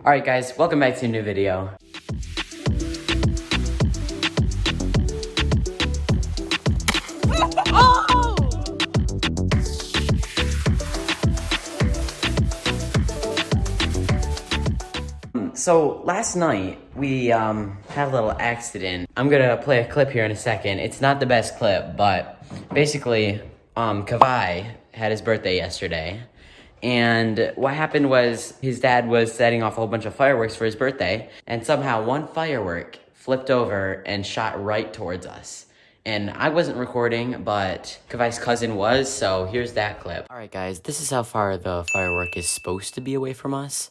Alright guys, welcome back to a new video. So last night we had a little accident. I'm gonna play a clip here in a second. It's not the best clip, but basically Paqui had his birthday yesterday. And what happened was his dad was setting off a whole bunch of fireworks for his birthday, and somehow one firework flipped over and shot right towards us. And I wasn't recording, but Paqui's cousin was, so here's that clip. Alright guys, this is how far the firework is supposed to be away from us.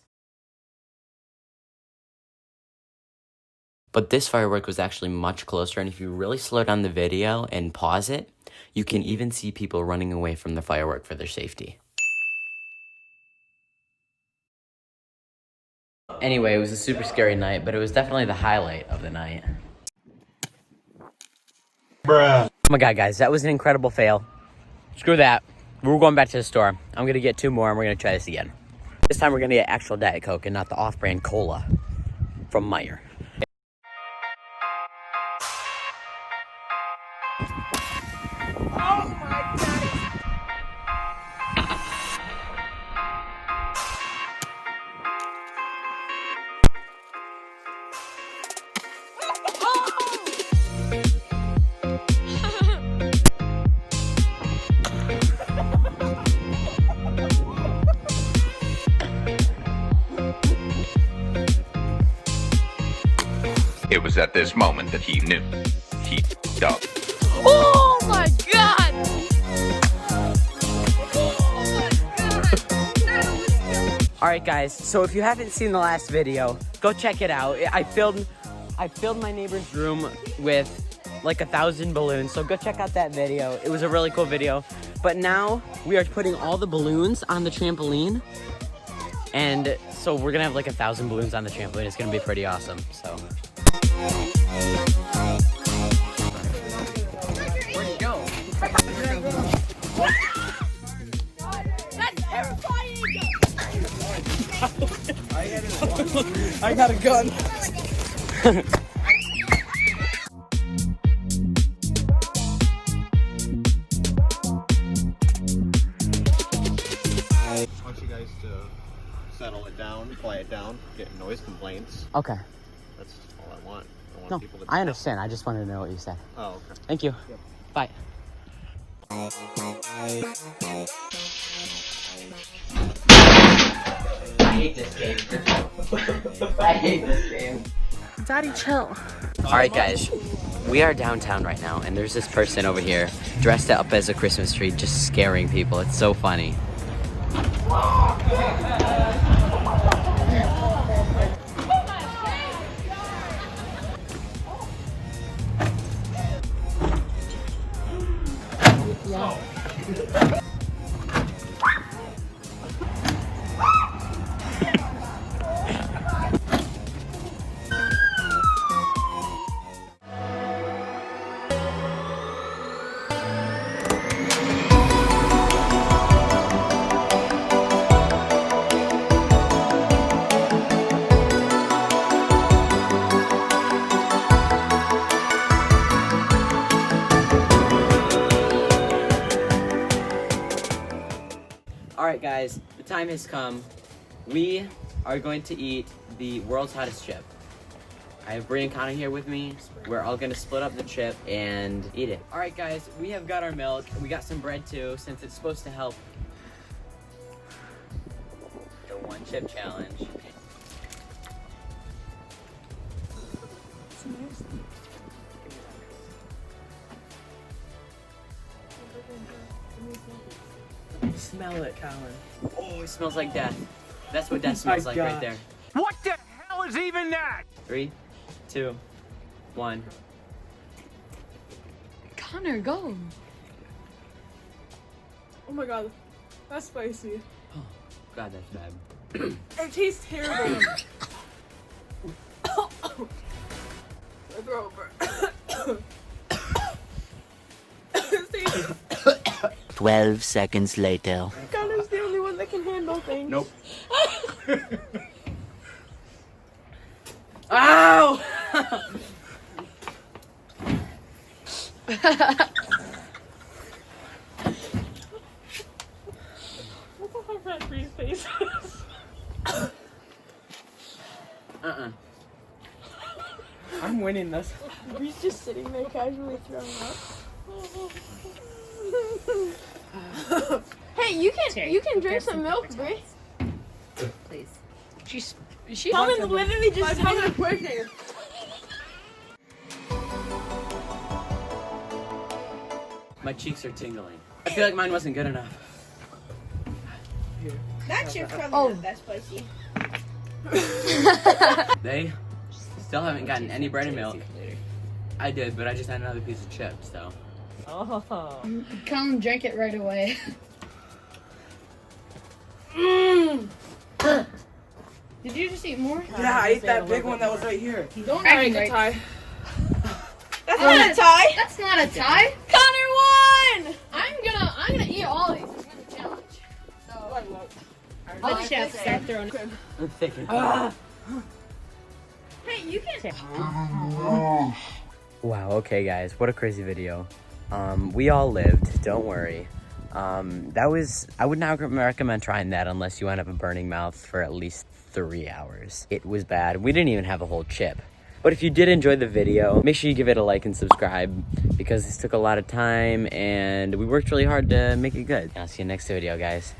But this firework was actually much closer, and if you really slow down the video and pause it, you can even see people running away from the firework for their safety. Anyway, it was a super scary night, but it was definitely the highlight of the night. Bruh. Oh my god, guys, that was an incredible fail. Screw that. We're going back to the store. I'm gonna get 2 more and we're gonna try this again. This time we're gonna get actual Diet Coke and not the off-brand cola from Meyer. Oh my god. It was at this moment that he knew. He up. Oh my god! Alright guys, so if you haven't seen the last video, go check it out. I filled my neighbor's room with like 1,000 balloons, so go check out that video. It was a really cool video. But now we are putting all the balloons on the trampoline. And so we're gonna have like 1,000 balloons on the trampoline. It's gonna be pretty awesome, so. Where'd you go? That's terrifying! I got a gun. I want you guys to settle it down, quiet it down, get noise complaints. Okay. That's all I want. I want No, people to I understand. I just wanted to know what you said. Oh, okay. Thank you. Yep. Bye. I hate this game. I hate this game. Daddy, chill. Alright guys, we are downtown right now, and there's this person over here dressed up as a Christmas tree just scaring people. It's so funny. Alright guys, the time has come. We are going to eat the world's hottest chip. I have Bree and Connor here with me. We're all gonna split up the chip and eat it. Alright guys, we have got our milk. We got some bread too, since it's supposed to help the one chip challenge. Smell it, Colin. Oh, it smells like death. That's what death smells like right there. What the hell is even that? 3, 2, 1. Connor, go. Oh my god, that's spicy. Oh, God, that's bad. It tastes terrible. My throat burn. 12 seconds later. Connor's the only one that can handle things. Nope. Ow! What the fuck are three faces? I'm winning this. He's just sitting there casually throwing up. Hey, you can drink some milk, Brie. Please. She literally just pushing. My cheeks are tingling. I feel like mine wasn't good enough. That chip's probably not that spicy. They still haven't gotten any bread and milk. I did, but I just had another piece of chips, so. Oh. Come drink it right away. Did you just eat more? Yeah, I ate that big one that was right here. Don't Alright, act a right. tie. That's not a tie. That's not a tie. Connor won! I'm gonna eat all these. It's gonna challenge. So let chef start throwing. I'm thick. Hey, you can. Wow, okay guys, what a crazy video. We all lived, don't worry. I would not recommend trying that unless you end up a burning mouth for at least 3 hours. It was bad. We didn't even have a whole chip. But if you did enjoy the video, make sure you give it a like and subscribe because this took a lot of time and we worked really hard to make it good. I'll see you next video, guys.